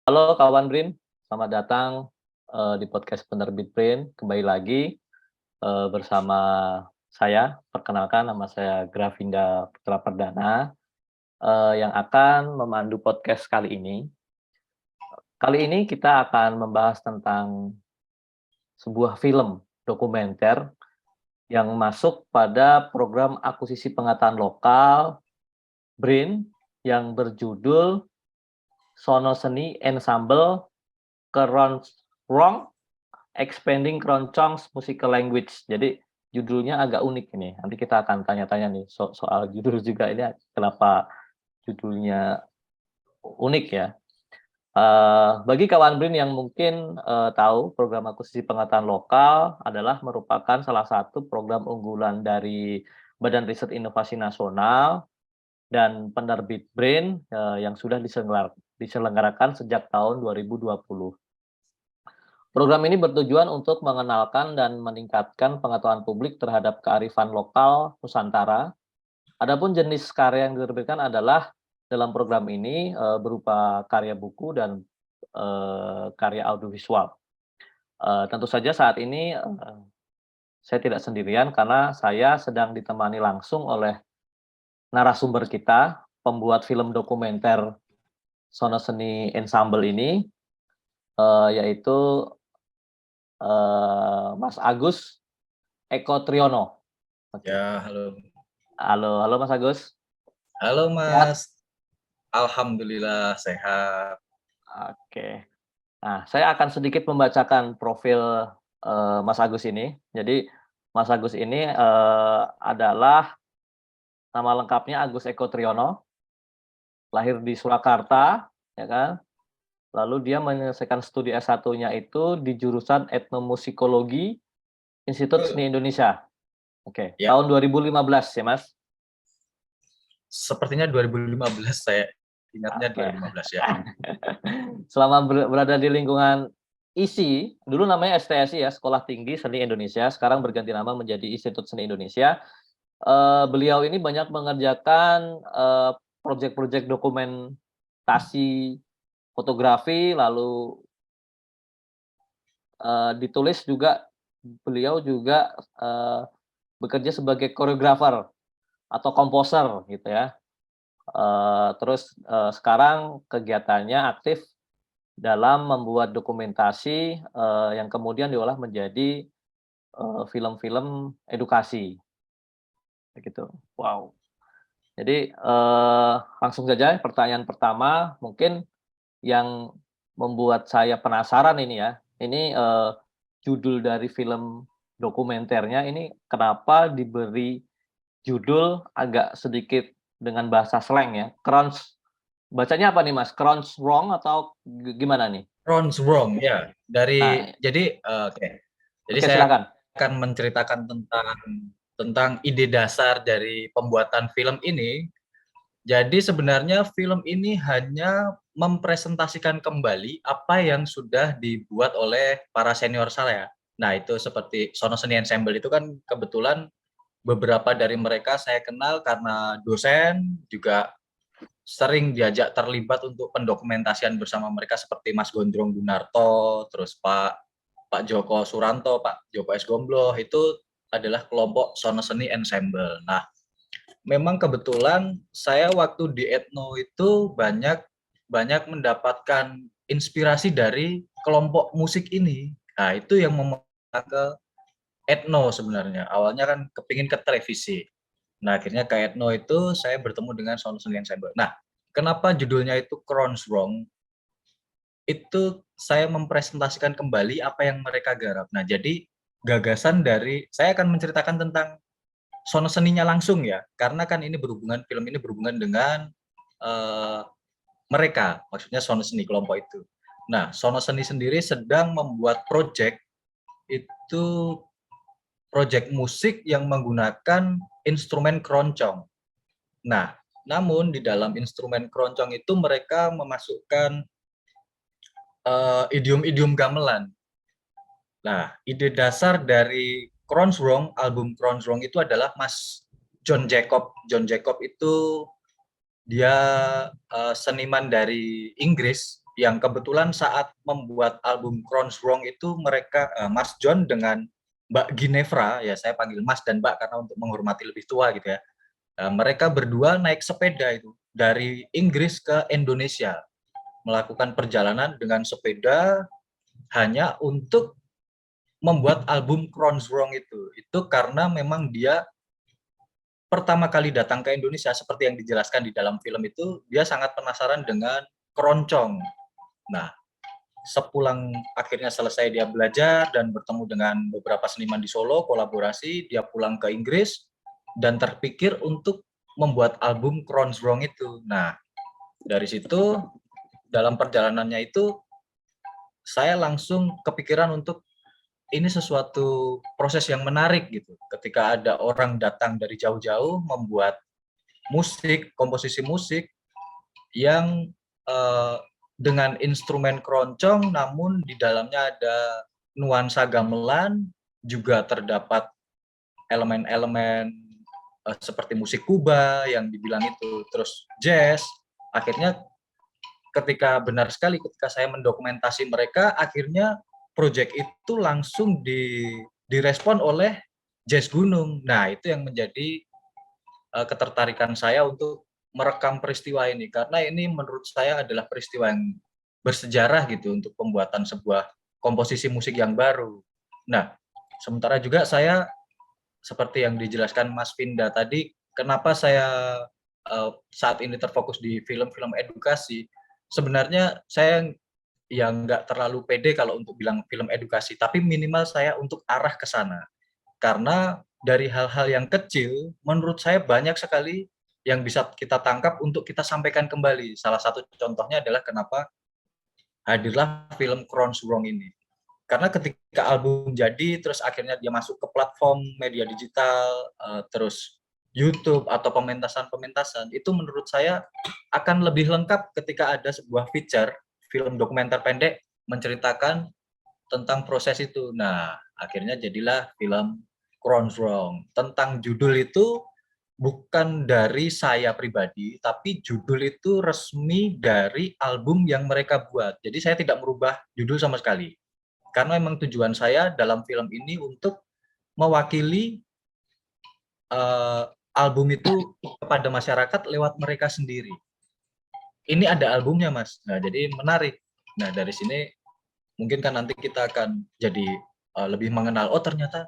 Halo kawan BRIN, selamat datang, di podcast Penerbit BRIN. Kembali lagi, bersama saya. Perkenalkan nama saya Grafinda Putra Perdana, yang akan memandu podcast kali ini. Kali ini kita akan membahas tentang sebuah film dokumenter yang masuk pada program akuisisi pengetahuan lokal BRIN yang berjudul Sono Seni Ensemble Keroncong Expanding Keroncong's Musical Language. Jadi judulnya agak unik ini. Nanti kita akan tanya-tanya nih soal judul juga ini kenapa judulnya unik ya. Bagi kawan BRIN yang mungkin tahu program akuisisi pengetahuan lokal adalah merupakan salah satu program unggulan dari Badan Riset Inovasi Nasional dan penerbit BRIN yang sudah diselenggarakan sejak tahun 2020. Program ini bertujuan untuk mengenalkan dan meningkatkan pengetahuan publik terhadap kearifan lokal Nusantara. Adapun jenis karya yang diterbitkan adalah dalam program ini berupa karya buku dan karya audiovisual. Tentu saja saat ini saya tidak sendirian karena saya sedang ditemani langsung oleh narasumber kita, pembuat film dokumenter Sono Seni Ensemble ini, yaitu Mas Agus Eko Triyono. Oke. Ya, halo. Halo Mas Agus. Halo Sehat? Mas. Alhamdulillah sehat. Oke. Nah, saya akan sedikit membacakan profil, Mas Agus ini. Jadi, Mas Agus ini, adalah nama lengkapnya Agus Eko Triyono, lahir di Surakarta, ya kan. Lalu dia menyelesaikan studi S1-nya itu di jurusan Etnomusikologi Institut Seni Indonesia. Oke, Ya, tahun 2015 ya, Mas? sepertinya 2015 saya ingatnya Oke. 2015 ya. Selama berada di lingkungan ISI, dulu namanya STSI ya, Sekolah Tinggi Seni Indonesia, sekarang berganti nama menjadi Institut Seni Indonesia. Beliau ini banyak mengerjakan, proyek-proyek dokumentasi fotografi, lalu, ditulis juga beliau juga, bekerja sebagai koreografer atau komposer gitu ya. Terus, sekarang kegiatannya aktif dalam membuat dokumentasi, yang kemudian diolah menjadi, film-film edukasi, begitu. Wow. Jadi, langsung saja pertanyaan pertama, mungkin yang membuat saya penasaran ini ya, ini, judul dari film dokumenternya ini kenapa diberi judul agak sedikit dengan bahasa slang ya, bacanya apa nih Mas? Keroncong atau gimana nih? Wrong ya. Nah, Oke. Jadi oke saya silakan. akan menceritakan tentang ide dasar dari pembuatan film ini. Jadi sebenarnya film ini hanya mempresentasikan kembali apa yang sudah dibuat oleh para senior saya. Nah, itu seperti Sono Seni Ensemble itu kan kebetulan beberapa dari mereka saya kenal karena dosen, juga sering diajak terlibat untuk pendokumentasian bersama mereka seperti Mas Gondrong Gunarto, terus Pak Joko Suranto, Pak Joko S. Gombloh, itu adalah kelompok Sono Seni Ensemble. Nah, memang kebetulan saya waktu di Etno itu banyak mendapatkan inspirasi dari kelompok musik ini. Nah, itu yang membawa ke Etno sebenarnya. Awalnya kan kepingin ke televisi. Nah, akhirnya ke Etno itu saya bertemu dengan Sound Seni Ensemble. Nah, kenapa judulnya itu Crowns Wrong? Itu saya mempresentasikan kembali apa yang mereka garap. Nah, jadi gagasan dari saya akan menceritakan tentang sono seninya langsung ya, karena kan ini film ini berhubungan dengan mereka, maksudnya sono seni kelompok itu. Nah, sono seni sendiri sedang membuat itu proyek musik yang menggunakan instrumen keroncong. Nah, namun di dalam instrumen keroncong itu mereka memasukkan idiom-idiom gamelan. Nah, ide dasar dari Kronsrong, album Kronsrong itu adalah Mas John Jacob. John Jacob itu dia seniman dari Inggris. yang kebetulan saat membuat album Crown's Wrong itu mereka Mas John dengan Mbak Ginevra, ya saya panggil Mas dan Mbak karena untuk menghormati lebih tua gitu ya. Mereka berdua naik sepeda itu dari Inggris ke Indonesia, melakukan perjalanan dengan sepeda hanya untuk membuat album Crown's Wrong itu. Itu karena memang dia pertama kali datang ke Indonesia seperti yang dijelaskan di dalam film itu, dia sangat penasaran dengan keroncong. Nah, sepulang akhirnya selesai dia belajar dan bertemu dengan beberapa seniman di Solo, kolaborasi, dia pulang ke Inggris dan terpikir untuk membuat album Crown's Wrong itu. Nah, dari situ dalam perjalanannya itu saya langsung kepikiran untuk ini sesuatu proses yang menarik gitu. Ketika ada orang datang dari jauh-jauh membuat musik, komposisi musik yang dengan instrumen keroncong namun di dalamnya ada nuansa gamelan, juga terdapat elemen-elemen seperti musik Kuba yang dibilang itu, terus jazz. Akhirnya ketika benar sekali ketika saya mendokumentasi mereka, akhirnya proyek itu langsung direspon oleh Jazz Gunung. Nah, itu yang menjadi ketertarikan saya untuk merekam peristiwa ini karena ini menurut saya adalah peristiwa yang bersejarah gitu untuk pembuatan sebuah komposisi musik yang baru. Nah, sementara juga saya seperti yang dijelaskan Mas Pinda tadi, kenapa saya saat ini terfokus di film-film edukasi. Sebenarnya saya yang nggak terlalu pede kalau untuk bilang film edukasi, tapi minimal saya untuk arah ke sana. Karena dari hal-hal yang kecil, menurut saya banyak sekali yang bisa kita tangkap untuk kita sampaikan kembali. Salah satu contohnya adalah kenapa hadirlah film Crown's Wrong ini. Karena ketika album jadi, terus akhirnya dia masuk ke platform media digital, terus YouTube atau pementasan-pementasan, itu menurut saya akan lebih lengkap ketika ada sebuah feature, film dokumenter pendek, menceritakan tentang proses itu. Nah, akhirnya jadilah film Crown's Wrong. Tentang judul itu bukan dari saya pribadi, tapi judul itu resmi dari album yang mereka buat. Jadi saya tidak merubah judul sama sekali. Karena memang tujuan saya dalam film ini untuk mewakili album itu kepada masyarakat lewat mereka sendiri. Ini ada albumnya, Mas. Nah, jadi menarik. Nah, dari sini mungkin kan nanti kita akan jadi lebih mengenal, oh ternyata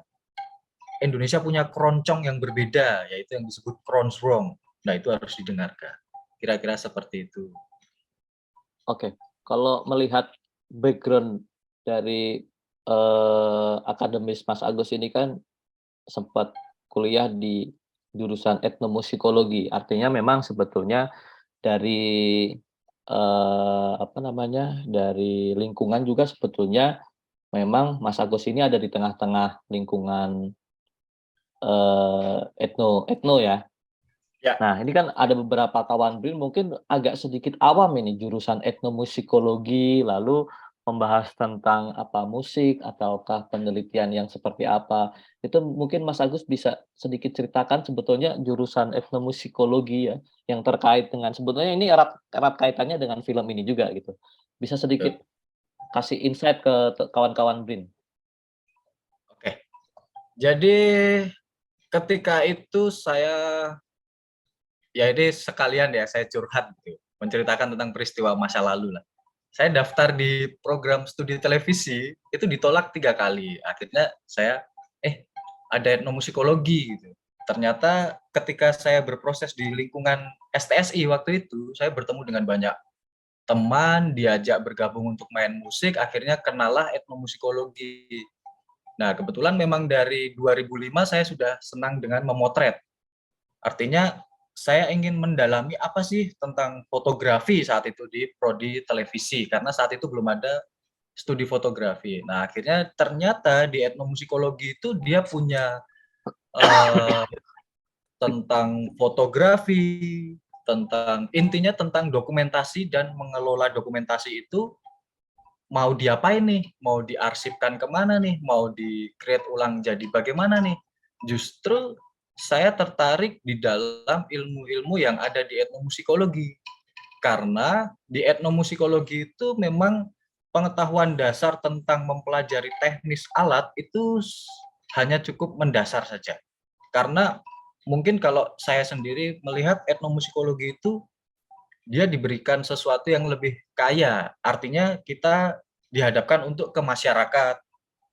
Indonesia punya keroncong yang berbeda, yaitu yang disebut Crown's Wrong. Nah, itu harus didengarkan. Kira-kira seperti itu. Oke, kalau melihat background dari, akademis Mas Agus ini kan sempat kuliah di jurusan etnomusikologi, artinya memang sebetulnya dari, apa namanya, dari lingkungan juga sebetulnya memang Mas Agus ini ada di tengah-tengah lingkungan, etno etno ya. Ya, Nah, ini kan ada beberapa kawan BRIN mungkin agak sedikit awam ini jurusan etnomusikologi, lalu membahas tentang apa, musik ataukah penelitian yang seperti apa. Itu mungkin Mas Agus bisa sedikit ceritakan sebetulnya jurusan etnomusikologi ya, yang terkait dengan sebetulnya ini erat erat kaitannya dengan film ini juga gitu. Bisa sedikit betul. kasih insight ke kawan-kawan BRIN? Oke. Jadi ketika itu saya, ya ini sekalian ya saya curhat gitu, menceritakan tentang peristiwa masa lalu lah. Saya daftar di program studi televisi, itu ditolak 3 kali. Akhirnya saya, ada etnomusikologi gitu. Ternyata ketika saya berproses di lingkungan STSI waktu itu, saya bertemu dengan banyak teman, diajak bergabung untuk main musik, akhirnya kenalah etnomusikologi. Nah, kebetulan memang dari 2005 saya sudah senang dengan memotret. Artinya saya ingin mendalami apa sih tentang fotografi saat itu di prodi televisi, karena saat itu belum ada studi fotografi. Nah, akhirnya ternyata di etnomusikologi itu dia punya uh, tentang fotografi, tentang intinya tentang dokumentasi dan mengelola dokumentasi itu mau diapain nih, mau diarsipkan kemana nih, mau di-create ulang jadi bagaimana nih. Justru saya tertarik di dalam ilmu-ilmu yang ada di etnomusikologi. Karena di etnomusikologi itu memang pengetahuan dasar tentang mempelajari teknis alat itu hanya cukup mendasar saja. Karena mungkin kalau saya sendiri melihat etnomusikologi itu dia diberikan sesuatu yang lebih kaya. Artinya kita dihadapkan untuk ke masyarakat,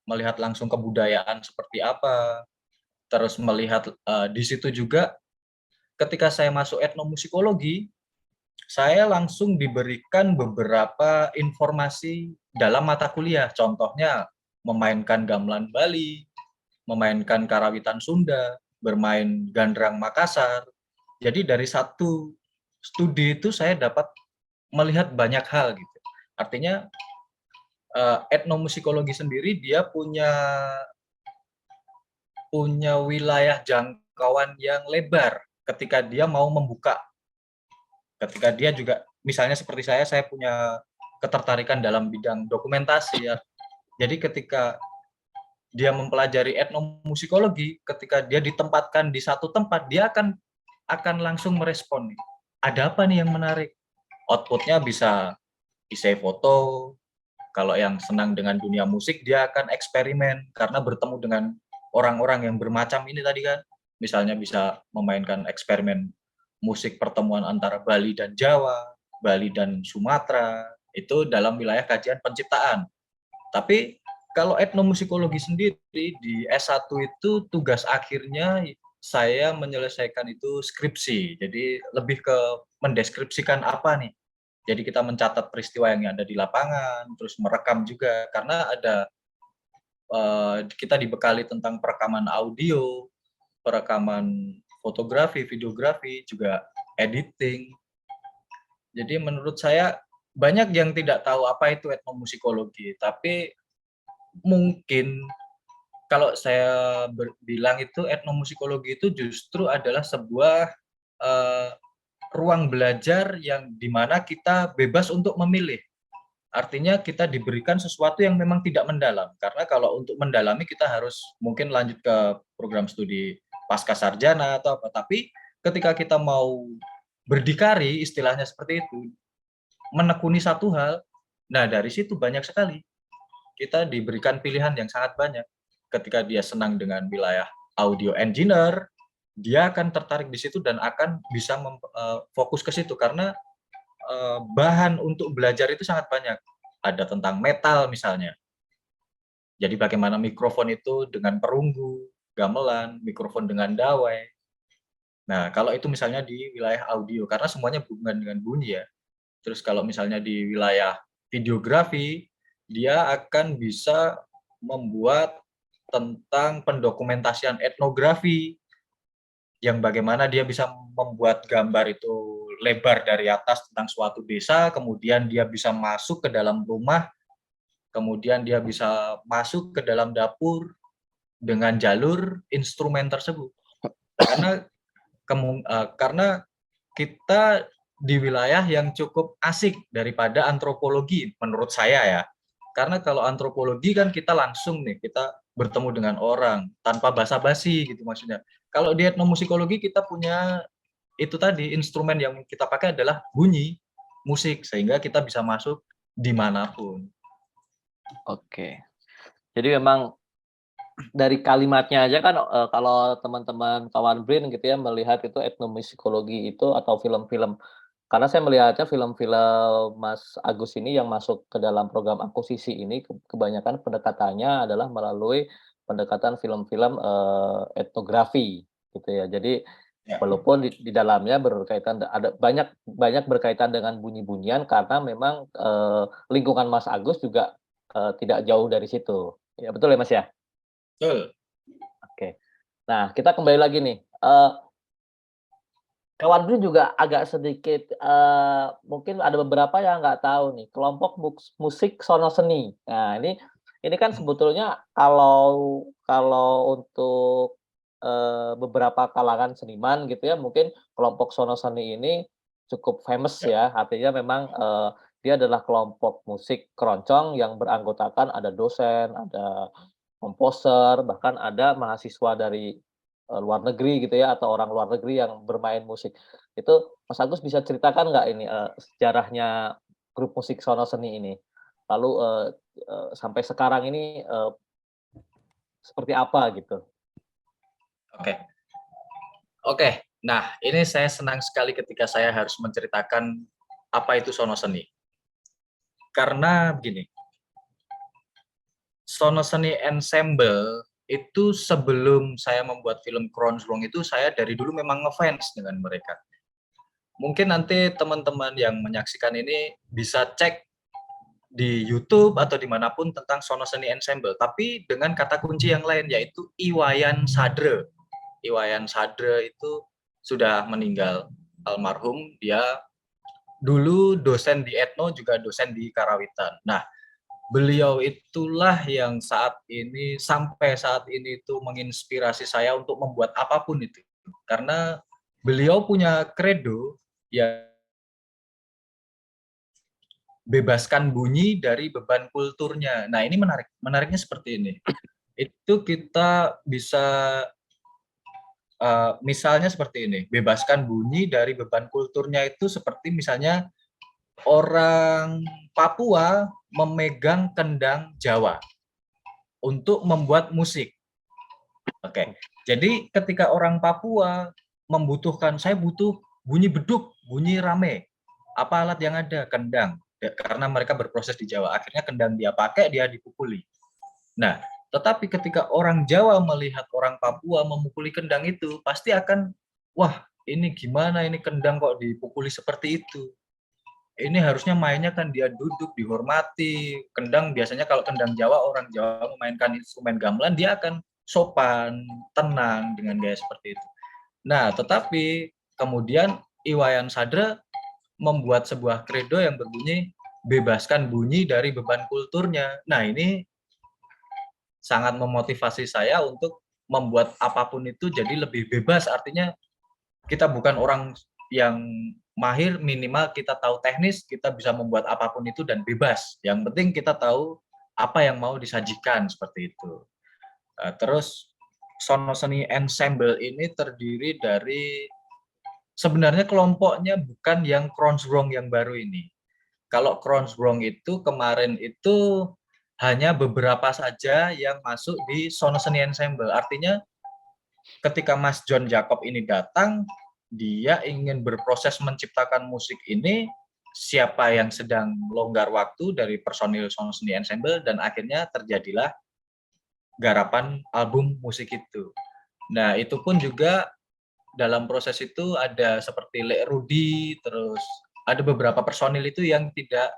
melihat langsung kebudayaan seperti apa, terus melihat di situ juga ketika saya masuk etnomusikologi, saya langsung diberikan beberapa informasi dalam mata kuliah. Contohnya memainkan gamelan Bali, memainkan karawitan Sunda, bermain gandrang Makassar. Jadi dari satu studi itu saya dapat melihat banyak hal gitu. Artinya etnomusikologi sendiri dia punya wilayah jangkauan yang lebar ketika dia mau membuka. Ketika dia juga misalnya seperti saya punya ketertarikan dalam bidang dokumentasi ya. Jadi ketika dia mempelajari etnomusikologi, ketika dia ditempatkan di satu tempat, dia akan langsung merespon nih. Ada apa nih yang menarik? Outputnya bisa isai foto. Kalau yang senang dengan dunia musik, dia akan eksperimen karena bertemu dengan orang-orang yang bermacam ini tadi kan. Misalnya bisa memainkan eksperimen musik pertemuan antara Bali dan Jawa, Bali dan Sumatera, itu dalam wilayah kajian penciptaan. Tapi kalau etnomusikologi sendiri di S1 itu tugas akhirnya saya menyelesaikan itu skripsi. Jadi lebih ke mendeskripsikan apa nih. Jadi kita mencatat peristiwa yang ada di lapangan, terus merekam juga karena ada kita dibekali tentang perekaman audio, perekaman fotografi, videografi, juga editing. Jadi menurut saya banyak yang tidak tahu apa itu etnomusikologi, tapi mungkin kalau saya bilang itu etnomusikologi itu justru adalah sebuah ruang belajar yang dimana kita bebas untuk memilih. Artinya kita diberikan sesuatu yang memang tidak mendalam. Karena kalau untuk mendalami kita harus mungkin lanjut ke program studi pasca sarjana atau apa. Tapi ketika kita mau berdikari, istilahnya seperti itu, menekuni satu hal, nah dari situ banyak sekali. Kita diberikan pilihan yang sangat banyak. Ketika dia senang dengan wilayah audio engineer, dia akan tertarik di situ dan akan bisa fokus ke situ karena bahan untuk belajar itu sangat banyak. Ada tentang metal misalnya. Jadi bagaimana mikrofon itu dengan perunggu, gamelan, mikrofon dengan dawai. Nah, kalau itu misalnya di wilayah audio, karena semuanya berhubungan dengan bunyi ya. Terus kalau misalnya di wilayah videografi, dia akan bisa membuat tentang pendokumentasian etnografi, yang bagaimana dia bisa membuat gambar itu lebar dari atas tentang suatu desa, kemudian dia bisa masuk ke dalam rumah, kemudian dia bisa masuk ke dalam dapur dengan jalur instrumen tersebut. Karena kita di wilayah yang cukup asik daripada antropologi menurut saya ya. Karena kalau antropologi kan kita langsung nih, kita bertemu dengan orang tanpa basa-basi gitu maksudnya. Kalau di etnomusikologi kita punya itu tadi, instrumen yang kita pakai adalah bunyi, musik, sehingga kita bisa masuk dimanapun. Oke. Jadi memang dari kalimatnya aja kan, kalau teman-teman kawan BRIN gitu ya melihat itu etnomusikologi itu atau film-film karena saya melihatnya film-film Mas Agus ini yang masuk ke dalam program akuisisi ini kebanyakan pendekatannya adalah melalui pendekatan film-film, etnografi gitu ya. Jadi Ya, walaupun di dalamnya berkaitan ada banyak banyak berkaitan dengan bunyi-bunyian karena memang, lingkungan Mas Agus juga, tidak jauh dari situ. Ya betul ya, Mas, ya? betul. Oke. Nah, kita kembali lagi nih, kawan Brin juga agak sedikit, mungkin ada beberapa yang nggak tahu nih, kelompok musik sono seni. Nah, ini kan sebetulnya kalau kalau untuk, beberapa kalangan seniman gitu ya, mungkin kelompok sono seni ini cukup famous Ya, ya. Artinya memang, dia adalah kelompok musik keroncong yang beranggotakan ada dosen, ada komposer, bahkan ada mahasiswa dari luar negeri gitu ya, atau orang luar negeri yang bermain musik. Itu Mas Agus bisa ceritakan nggak ini, sejarahnya grup musik Sono Seni ini? Lalu, sampai sekarang ini, seperti apa gitu? Oke. Oke. Nah, ini saya senang sekali ketika saya harus menceritakan apa itu Sono Seni. Karena begini, Sono Seni Ensemble itu sebelum saya membuat film Kronjrong itu saya dari dulu memang ngefans dengan mereka. Mungkin nanti teman-teman yang menyaksikan ini bisa cek di YouTube atau dimanapun tentang Sono Seni Ensemble, tapi dengan kata kunci yang lain yaitu Iwayan Sadre. Iwayan Sadre itu sudah meninggal almarhum, dia dulu dosen di Etno juga dosen di Karawitan. Nah, beliau itulah yang saat ini sampai saat ini itu menginspirasi saya untuk membuat apapun itu. Karena beliau punya kredo ya, bebaskan bunyi dari beban kulturnya. Nah, ini menarik. Menariknya seperti ini. Itu kita bisa misalnya seperti ini, bebaskan bunyi dari beban kulturnya itu seperti misalnya orang Papua memegang kendang Jawa untuk membuat musik. Oke. Jadi ketika orang Papua membutuhkan, saya butuh bunyi beduk, bunyi rame. Apa alat yang ada? Kendang. Karena mereka berproses di Jawa. Akhirnya kendang dia pakai, dia dipukuli. Nah, tetapi ketika orang Jawa melihat orang Papua memukuli kendang itu, pasti akan, wah, ini gimana ini kendang kok dipukuli seperti itu. Ini harusnya mainnya kan dia duduk, dihormati. Kendang biasanya kalau kendang Jawa, orang Jawa memainkan instrumen gamelan, dia akan sopan, tenang dengan gaya seperti itu. Nah, tetapi kemudian Iwayan Sadra membuat sebuah kredo yang berbunyi bebaskan bunyi dari beban kulturnya. Nah, ini sangat memotivasi saya untuk membuat apapun itu jadi lebih bebas. Artinya kita bukan orang yang mahir, minimal kita tahu teknis, kita bisa membuat apapun itu dan bebas. Yang penting kita tahu apa yang mau disajikan seperti itu. Terus Sono Seni Ensemble ini terdiri dari, sebenarnya kelompoknya bukan yang Kronjrong yang baru ini. Kalau Kronjrong itu kemarin itu hanya beberapa saja yang masuk di Sono Seni Ensemble. Artinya ketika Mas John Jacob ini datang, dia ingin berproses menciptakan musik ini, siapa yang sedang longgar waktu dari personil Sono Seni Ensemble, dan akhirnya terjadilah garapan album musik itu. Nah, itu pun juga dalam proses itu ada seperti Lek Rudi, terus ada beberapa personil itu yang tidak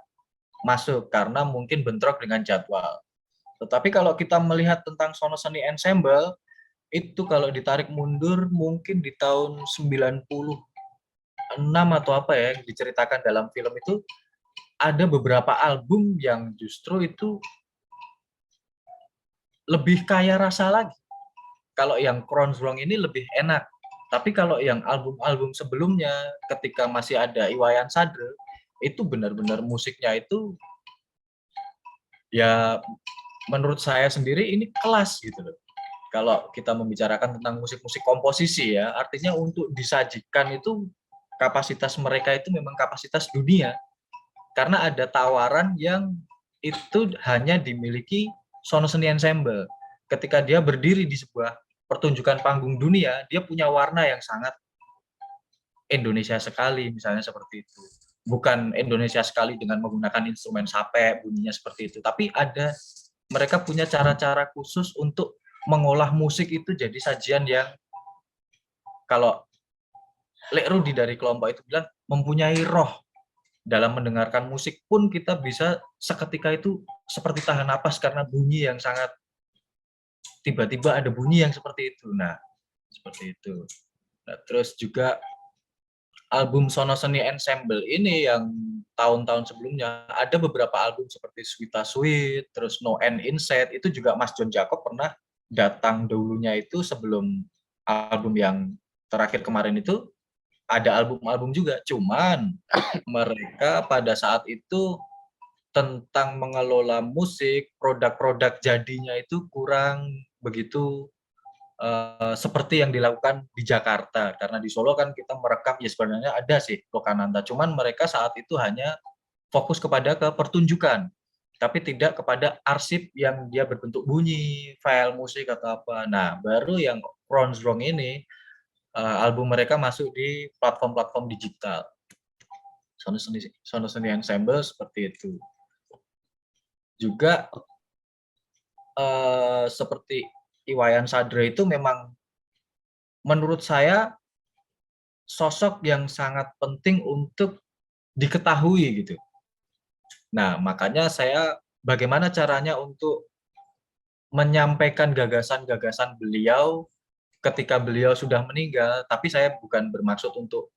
masuk karena mungkin bentrok dengan jadwal. Tetapi kalau kita melihat tentang Sono Seni Ensemble, itu kalau ditarik mundur mungkin di tahun 96 atau apa ya yang diceritakan dalam film itu, ada beberapa album yang justru itu lebih kaya rasa lagi. Kalau yang Kronjrong ini lebih enak. Tapi kalau yang album-album sebelumnya ketika masih ada Iwayan Sadre, itu benar-benar musiknya itu ya menurut saya sendiri ini kelas gitu loh. Kalau kita membicarakan tentang musik-musik komposisi ya, artinya untuk disajikan itu kapasitas mereka itu memang kapasitas dunia. Karena ada tawaran yang itu hanya dimiliki Sono Seni Ensemble. Ketika dia berdiri di sebuah pertunjukan panggung dunia, dia punya warna yang sangat Indonesia sekali, misalnya seperti itu. Bukan Indonesia sekali dengan menggunakan instrumen sape, bunyinya seperti itu. Tapi ada, mereka punya cara-cara khusus untuk mengolah musik itu jadi sajian yang, kalau Lek Rudi dari kelompok itu bilang, mempunyai roh. Dalam mendengarkan musik pun kita bisa seketika itu seperti tahan napas karena bunyi yang sangat, tiba-tiba ada bunyi yang seperti itu. Nah, seperti itu. Nah, terus juga album Sono Seni Ensemble ini yang tahun-tahun sebelumnya ada beberapa album seperti Sweeta Sweet, terus No End in Sight, itu juga Mas John Jacob pernah datang dulunya itu sebelum album yang terakhir kemarin itu, ada album-album juga. Cuman mereka pada saat itu tentang mengelola musik, produk-produk jadinya itu kurang begitu seperti yang dilakukan di Jakarta. Karena di Solo kan kita merekam ya sebenarnya ada sih Lokananta, cuman mereka saat itu hanya fokus kepada pertunjukan, tapi tidak kepada arsip yang dia berbentuk bunyi, file musik atau apa. Nah, baru yang Ronzrong ini album mereka masuk di platform-platform digital. Sono Seni Ensemble seperti itu. Juga seperti Iwayan Sadra itu memang menurut saya sosok yang sangat penting untuk diketahui gitu. Nah, makanya saya bagaimana caranya untuk menyampaikan gagasan-gagasan beliau ketika beliau sudah meninggal, tapi saya bukan bermaksud untuk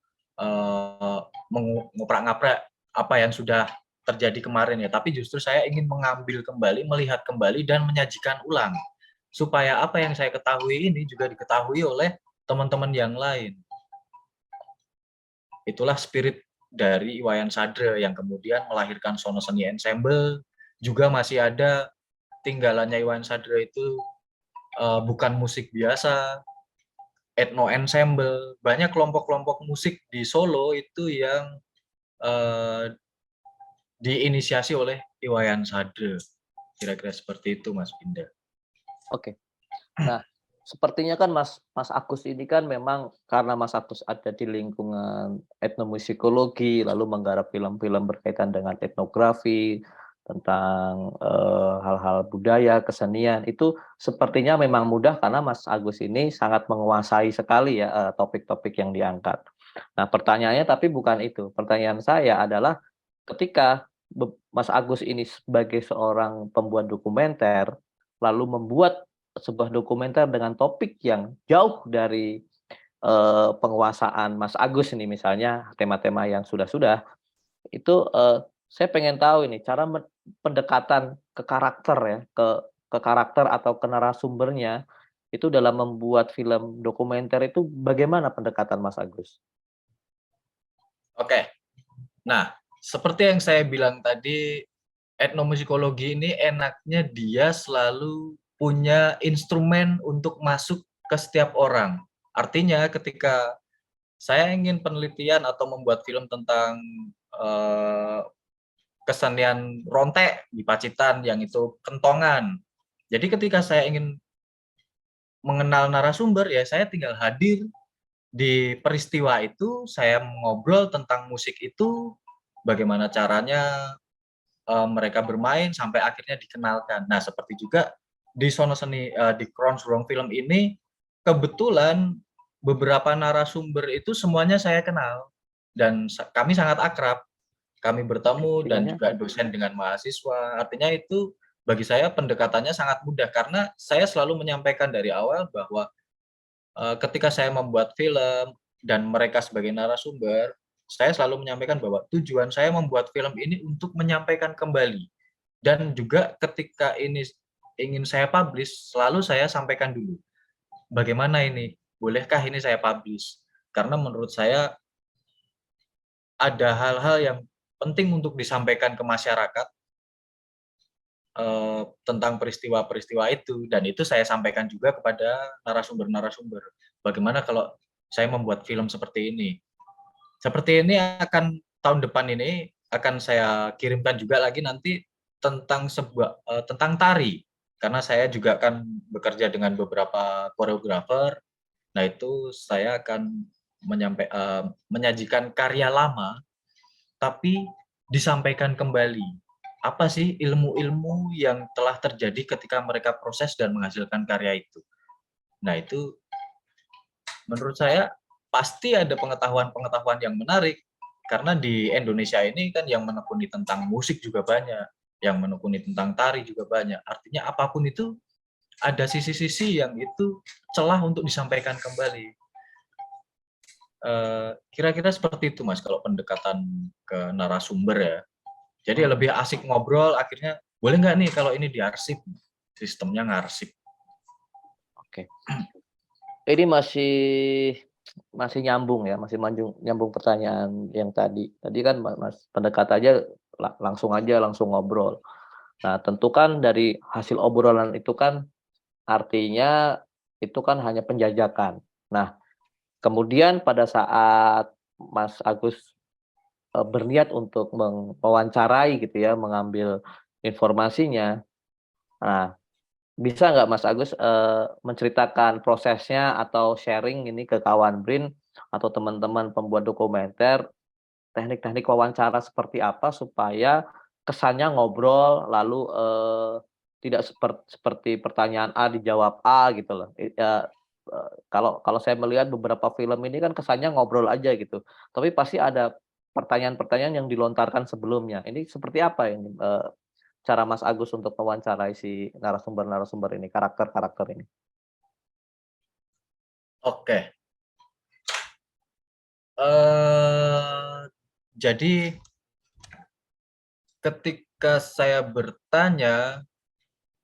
mengoprak-ngaprak apa yang sudah terjadi kemarin ya, tapi justru saya ingin mengambil kembali, melihat kembali dan menyajikan ulang supaya apa yang saya ketahui ini juga diketahui oleh teman-teman yang lain. Itulah spirit dari Iwayan Sadra yang kemudian melahirkan Sono Seni Ensemble. Juga masih ada tinggalannya Iwayan Sadra itu bukan musik biasa, etno ensemble. Banyak kelompok-kelompok musik di Solo itu yang diinisiasi oleh Iwayan Sadra. Kira-kira seperti itu, Mas Binda. Oke. Nah, sepertinya kan Mas Agus ini kan memang karena Mas Agus ada di lingkungan etnomusikologi, lalu menggarap film-film berkaitan dengan etnografi, tentang, hal-hal budaya, kesenian, itu sepertinya memang mudah karena Mas Agus ini sangat menguasai sekali ya, topik-topik yang diangkat. Nah, pertanyaannya tapi bukan itu, pertanyaan saya adalah ketika Mas Agus ini sebagai seorang pembuat dokumenter, lalu membuat sebuah dokumenter dengan topik yang jauh dari, penguasaan Mas Agus ini misalnya tema-tema yang sudah-sudah, itu, saya pengen tahu ini cara pendekatan ke karakter ya, ke karakter atau ke narasumbernya, itu dalam membuat film dokumenter itu bagaimana pendekatan Mas Agus? Oke. Nah, seperti yang saya bilang tadi, etnomusikologi ini enaknya dia selalu punya instrumen untuk masuk ke setiap orang. Artinya ketika saya ingin penelitian atau membuat film tentang kesenian rontek di Pacitan yang itu kentongan. Jadi ketika saya ingin mengenal narasumber ya saya tinggal hadir di peristiwa itu, saya ngobrol tentang musik itu, bagaimana caranya mereka bermain sampai akhirnya dikenalkan. Nah, seperti juga di Sono Seni di Kronsrong Film ini kebetulan beberapa narasumber itu semuanya saya kenal dan kami sangat akrab. Kami bertemu dan Artinya juga dosen dengan mahasiswa. Artinya itu bagi saya pendekatannya sangat mudah karena saya selalu menyampaikan dari awal bahwa ketika saya membuat film dan mereka sebagai narasumber, saya selalu menyampaikan bahwa tujuan saya membuat film ini untuk menyampaikan kembali dan juga ketika ini ingin saya publish, selalu saya sampaikan dulu, bagaimana ini, bolehkah ini saya publish? Karena menurut saya ada hal-hal yang penting untuk disampaikan ke masyarakat tentang peristiwa-peristiwa itu dan itu saya sampaikan juga kepada narasumber-narasumber. Bagaimana kalau saya membuat film seperti ini? Seperti ini akan tahun depan ini akan saya kirimkan juga lagi nanti tentang tentang tari. Karena saya juga akan bekerja dengan beberapa koreografer. Nah, itu saya akan menyajikan karya lama tapi disampaikan kembali. Apa sih ilmu-ilmu yang telah terjadi ketika mereka proses dan menghasilkan karya itu? Nah, itu menurut saya pasti ada pengetahuan-pengetahuan yang menarik karena di Indonesia ini kan yang menekuni tentang musik juga banyak, yang menekuni tentang tari juga banyak. Artinya apapun itu ada sisi-sisi yang itu celah untuk disampaikan kembali. Kira-kira seperti itu Mas kalau pendekatan ke narasumber ya. Jadi lebih asik ngobrol akhirnya boleh nggak nih kalau ini diarsip, sistemnya ngarsip. oke. Ini masih nyambung ya, masih nyambung pertanyaan yang tadi. Tadi kan Mas pendekatannya langsung ngobrol. Nah, tentu kan dari hasil obrolan itu kan artinya itu kan hanya penjajakan. Nah, kemudian pada saat Mas Agus, berniat untuk mewawancarai gitu ya, mengambil informasinya, nah bisa nggak Mas Agus, menceritakan prosesnya atau sharing ini ke kawan BRIN atau teman-teman pembuat dokumenter, teknik-teknik wawancara seperti apa supaya kesannya ngobrol lalu, tidak seperti pertanyaan A dijawab A gitu loh, kalau kalau saya melihat beberapa film ini kan kesannya ngobrol aja gitu, tapi pasti ada pertanyaan-pertanyaan yang dilontarkan sebelumnya. Ini seperti apa ini, cara Mas Agus untuk mewawancarai si narasumber-narasumber ini, karakter-karakter ini? Oke, eee, jadi ketika saya bertanya,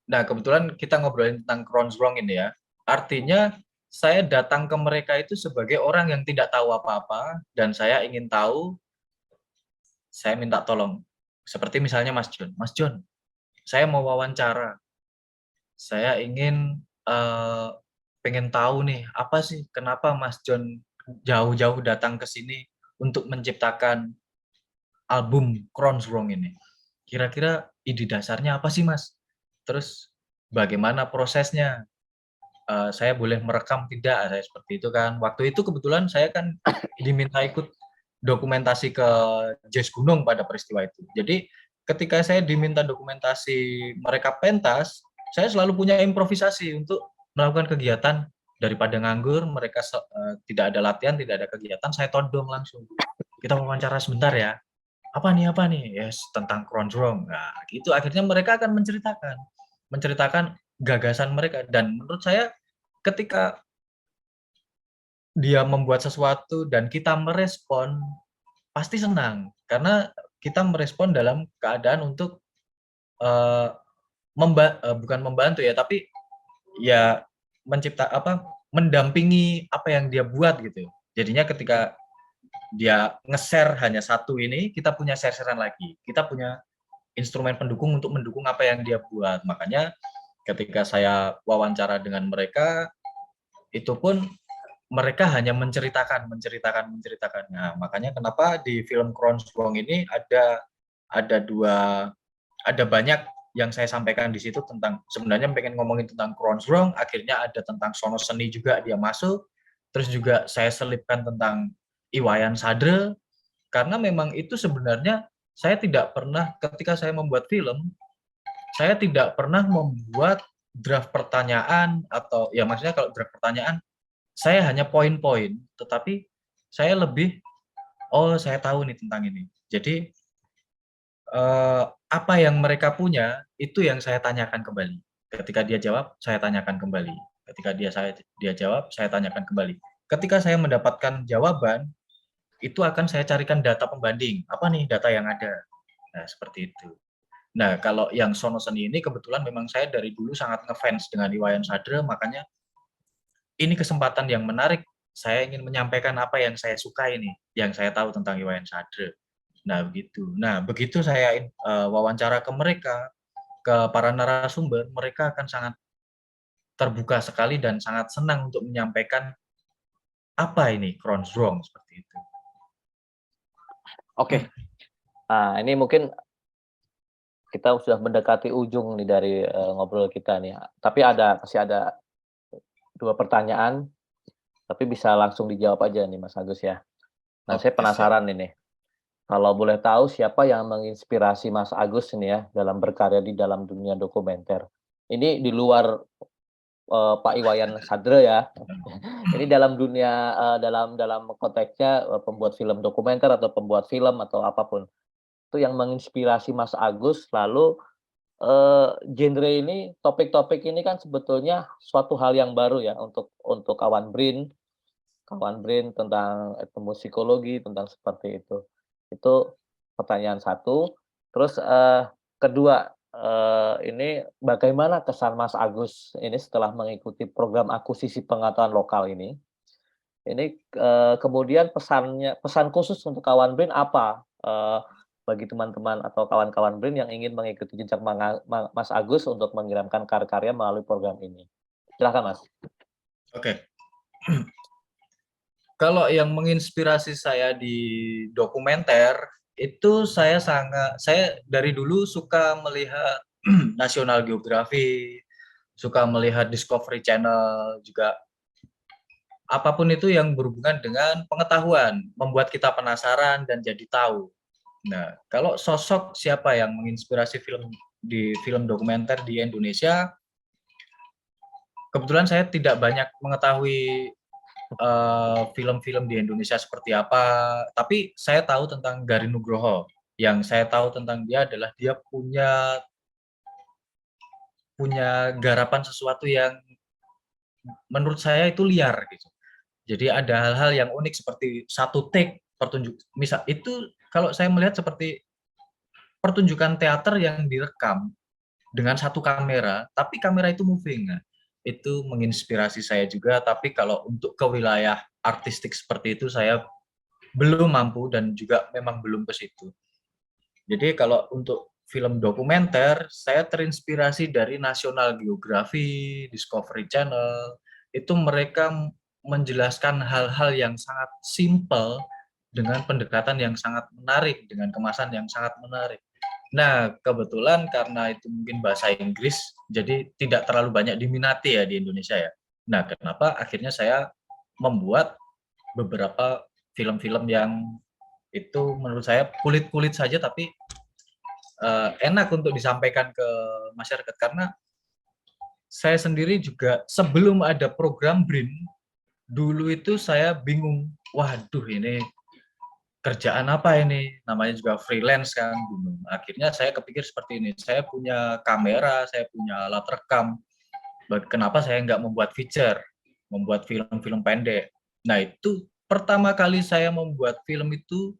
nah kebetulan kita ngobrolin tentang Kronsrong ini ya, artinya saya datang ke mereka itu sebagai orang yang tidak tahu apa-apa dan saya ingin tahu, saya minta tolong. Seperti misalnya "Mas John, saya mau wawancara, saya ingin, pengen tahu nih, apa sih kenapa Mas John jauh-jauh datang ke sini untuk menciptakan album Kronsrong ini. Kira-kira ide dasarnya apa sih, Mas? Terus bagaimana prosesnya? Saya boleh merekam tidak? Saya seperti itu kan. Waktu itu kebetulan saya kan diminta ikut dokumentasi ke Jazz Gunung pada peristiwa itu. Jadi ketika saya diminta dokumentasi mereka pentas, saya selalu punya improvisasi untuk melakukan kegiatan daripada nganggur, mereka tidak ada latihan, tidak ada kegiatan, saya todong langsung. Kita wawancara sebentar ya. Apa nih? Yes, tentang Kronsrong. Nah, gitu akhirnya mereka akan menceritakan gagasan mereka dan menurut saya ketika dia membuat sesuatu dan kita merespon, pasti senang karena kita merespon dalam keadaan untuk, eee, bukan membantu ya, tapi ya mendampingi apa yang dia buat gitu. Jadinya ketika dia nge-share hanya satu ini, kita punya share-share-an lagi. Kita punya instrumen pendukung untuk mendukung apa yang dia buat. Makanya ketika saya wawancara dengan mereka, itu pun mereka hanya menceritakan. Nah, makanya kenapa di film Kronsrong ini ada dua, ada banyak yang saya sampaikan di situ tentang sebenarnya pengen ngomongin tentang Kronsrong, akhirnya ada tentang sono seni juga dia masuk, terus juga saya selipkan tentang Iwayan Sadre, karena memang itu sebenarnya saya tidak pernah ketika saya membuat film, saya tidak pernah membuat draft pertanyaan atau ya maksudnya kalau draft pertanyaan, saya hanya poin-poin, tetapi saya lebih, "Oh saya tahu nih tentang ini." Jadi, apa yang mereka punya, itu yang saya tanyakan kembali. Ketika dia jawab, saya tanyakan kembali. Ketika dia jawab, saya tanyakan kembali. Ketika saya mendapatkan jawaban, itu akan saya carikan data pembanding, apa nih data yang ada. Nah, seperti itu. Nah, kalau yang Sono Seni ini kebetulan memang saya dari dulu sangat ngefans dengan Iwayan Sadre, makanya ini kesempatan yang menarik. Saya ingin menyampaikan apa yang saya suka ini, yang saya tahu tentang Iwayan Sadre. Nah, begitu. Nah, begitu saya wawancara ke mereka, ke para narasumber, mereka akan sangat terbuka sekali dan sangat senang untuk menyampaikan apa ini Kronsrong seperti itu. Oke, nah ini mungkin kita sudah mendekati ujung nih dari, ngobrol kita nih, tapi masih ada 2 pertanyaan, tapi bisa langsung dijawab aja nih Mas Agus ya. Nah saya Oke, siap. penasaran ini, kalau boleh tahu siapa yang menginspirasi Mas Agus ini ya, dalam berkarya di dalam dunia dokumenter? Ini di luar, Pak Iwayan Sadre ya. Ini dalam dunia, dalam dalam konteksnya, pembuat film dokumenter atau pembuat film atau apapun, itu yang menginspirasi Mas Agus lalu, genre ini, topik-topik ini kan sebetulnya suatu hal yang baru ya untuk kawan BRIN tentang etnomusikologi, tentang seperti itu. Itu pertanyaan satu. Terus, kedua, ini bagaimana kesan Mas Agus ini setelah mengikuti program akuisisi pengetahuan lokal ini? Ini, kemudian pesan khusus untuk kawan BRIN apa, bagi teman-teman atau kawan-kawan BRIN yang ingin mengikuti jejak Mas Agus untuk mengirimkan karya-karya melalui program ini? Silakan Mas. Oke. Kalau yang menginspirasi saya di dokumenter itu saya dari dulu suka melihat National Geographic, suka melihat Discovery Channel juga apapun itu yang berhubungan dengan pengetahuan, membuat kita penasaran dan jadi tahu. Nah, kalau sosok siapa yang menginspirasi film dokumenter di Indonesia, kebetulan saya tidak banyak mengetahui film-film di Indonesia seperti apa, tapi saya tahu tentang Garin Nugroho. Yang saya tahu tentang dia adalah dia punya punya garapan sesuatu yang menurut saya itu liar gitu. Jadi ada hal-hal yang unik seperti satu take pertunjuk misal itu kalau saya melihat seperti pertunjukan teater yang direkam dengan satu kamera, tapi kamera itu moving. Nah, itu menginspirasi saya juga, tapi kalau untuk ke wilayah artistik seperti itu saya belum mampu dan juga memang belum ke situ. Jadi kalau untuk film dokumenter, saya terinspirasi dari National Geographic, Discovery Channel. Itu mereka menjelaskan hal-hal yang sangat simpel dengan pendekatan yang sangat menarik, dengan kemasan yang sangat menarik. Nah, kebetulan karena itu mungkin bahasa Inggris, jadi tidak terlalu banyak diminati ya di Indonesia ya. Nah, kenapa akhirnya saya membuat beberapa film-film yang itu menurut saya kulit-kulit saja tapi enak untuk disampaikan ke masyarakat karena saya sendiri juga sebelum ada program BRIN dulu itu saya bingung, waduh ini kerjaan apa ini, namanya juga freelance kan, bingung. Akhirnya saya kepikir seperti ini, saya punya kamera, saya punya alat rekam, kenapa saya nggak membuat feature, membuat film-film pendek. Nah itu pertama kali saya membuat film itu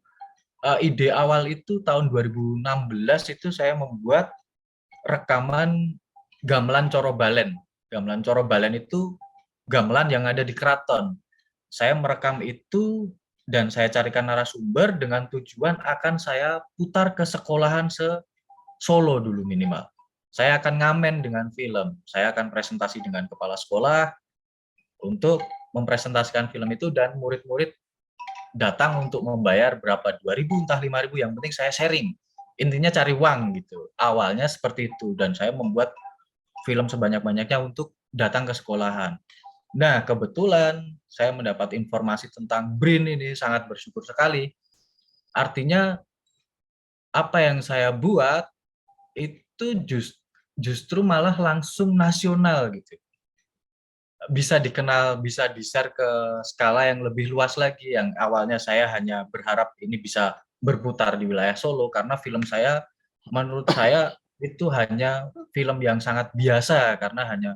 ide awal itu tahun 2016 itu saya membuat rekaman gamelan Coro Balen. Gamelan Coro Balen itu gamelan yang ada di keraton. Saya merekam itu dan saya carikan narasumber dengan tujuan akan saya putar ke sekolahan Solo dulu minimal. Saya akan ngamen dengan film. Saya akan presentasi dengan kepala sekolah untuk mempresentasikan film itu dan murid-murid datang untuk membayar berapa 2.000 entah 5.000 yang penting saya sharing intinya cari uang gitu awalnya seperti itu dan saya membuat film sebanyak-banyaknya untuk datang ke sekolahan. Nah kebetulan saya mendapat informasi tentang BRIN ini sangat bersyukur sekali artinya apa yang saya buat itu justru malah langsung nasional gitu bisa dikenal, bisa di-share ke skala yang lebih luas lagi, yang awalnya saya hanya berharap ini bisa berputar di wilayah Solo, karena film saya, menurut saya itu hanya film yang sangat biasa, karena hanya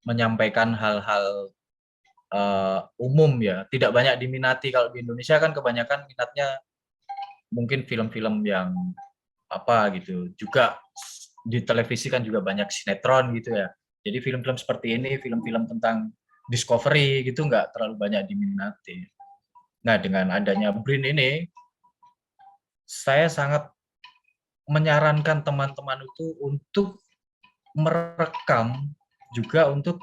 menyampaikan hal-hal umum ya, tidak banyak diminati. Kalau di Indonesia kan kebanyakan minatnya mungkin film-film yang apa gitu, juga di televisi kan juga banyak sinetron gitu ya. Jadi film-film seperti ini, film-film tentang discovery gitu nggak terlalu banyak diminati. Nah dengan adanya BRIN ini, saya sangat menyarankan teman-teman itu untuk merekam juga untuk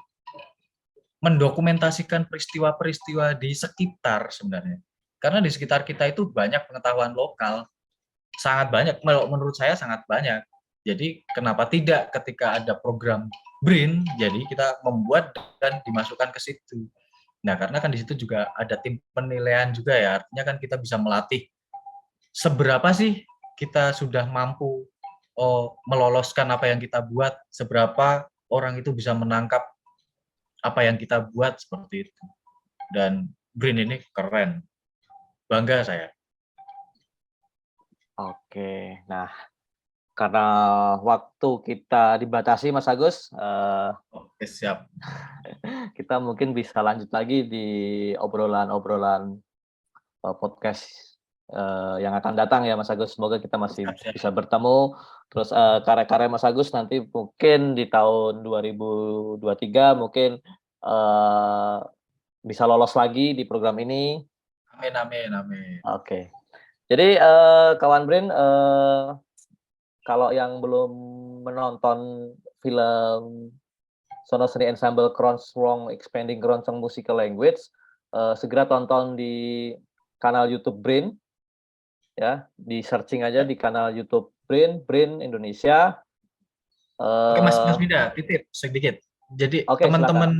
mendokumentasikan peristiwa-peristiwa di sekitar sebenarnya. Karena di sekitar kita itu banyak pengetahuan lokal, sangat banyak, menurut saya sangat banyak. Jadi kenapa tidak ketika ada program BRIN, jadi kita membuat dan dimasukkan ke situ. Nah, karena kan di situ juga ada tim penilaian juga ya, artinya kan kita bisa melatih seberapa sih kita sudah mampu meloloskan apa yang kita buat, seberapa orang itu bisa menangkap apa yang kita buat seperti itu. Dan BRIN ini keren, bangga saya. Oke, nah karena waktu kita dibatasi Mas Agus, Oke, siap. kita mungkin bisa lanjut lagi di obrolan-obrolan podcast yang akan datang ya Mas Agus. Semoga kita masih Siap, siap. bisa bertemu. Terus karya-karya Mas Agus nanti mungkin di tahun 2023 mungkin bisa lolos lagi di program ini. Amin, amin, amin. Oke. Jadi kawan Brin, kalau yang belum menonton film Sono Seni Ensemble Keroncong Expanding Keroncong Musical Language, segera tonton di kanal YouTube BRIN, ya, di-searching aja di kanal YouTube BRIN, BRIN Indonesia. Oke Mas Winda, titip sedikit. Jadi Oke, silakan. teman-teman,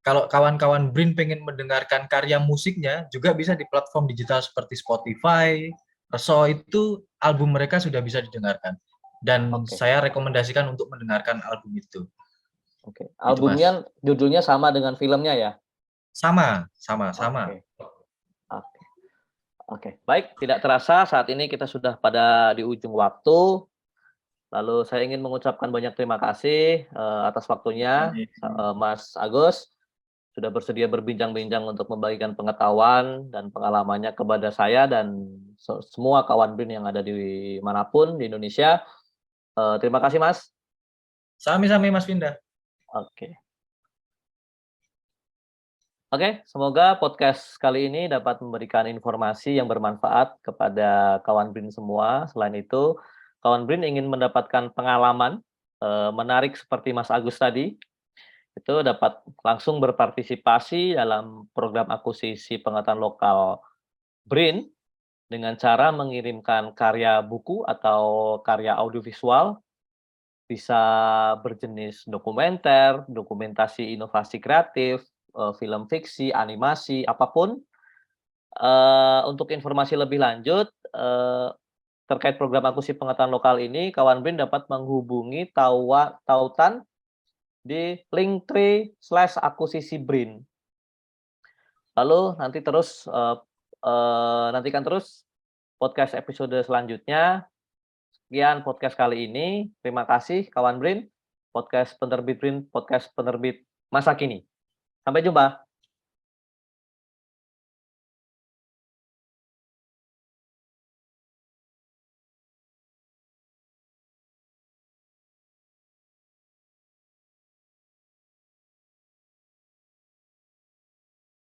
kalau kawan-kawan BRIN pengen mendengarkan karya musiknya, juga bisa di platform digital seperti Spotify, Reso, itu album mereka sudah bisa didengarkan. Dan Oke, saya rekomendasikan untuk mendengarkan album itu. oke. Itu Mas. Albumnya judulnya sama dengan filmnya ya? Sama. Oke, oke, oke. Baik, tidak terasa saat ini kita sudah pada di ujung waktu. Lalu saya ingin mengucapkan banyak terima kasih, atas waktunya, Mas Agus, sudah bersedia berbincang-bincang untuk membagikan pengetahuan dan pengalamannya kepada saya dan semua kawan BRIN yang ada di manapun di Indonesia. Terima kasih, Mas. Sami-sami Mas Winda. Oke. Oke, semoga podcast kali ini dapat memberikan informasi yang bermanfaat kepada kawan BRIN semua. Selain itu, kawan BRIN ingin mendapatkan pengalaman, menarik seperti Mas Agus tadi, itu dapat langsung berpartisipasi dalam program akuisisi pengetahuan lokal BRIN dengan cara mengirimkan karya buku atau karya audiovisual, bisa berjenis dokumenter, dokumentasi inovasi kreatif, film fiksi, animasi, apapun. Untuk informasi lebih lanjut, terkait program akuisisi pengetahuan lokal ini, kawan BRIN dapat menghubungi tautan di Linktree/akuisisi BRIN. Lalu nantikan terus podcast episode selanjutnya. Sekian podcast kali ini. Terima kasih kawan BRIN, podcast penerbit BRIN, podcast penerbit masa kini. Sampai jumpa.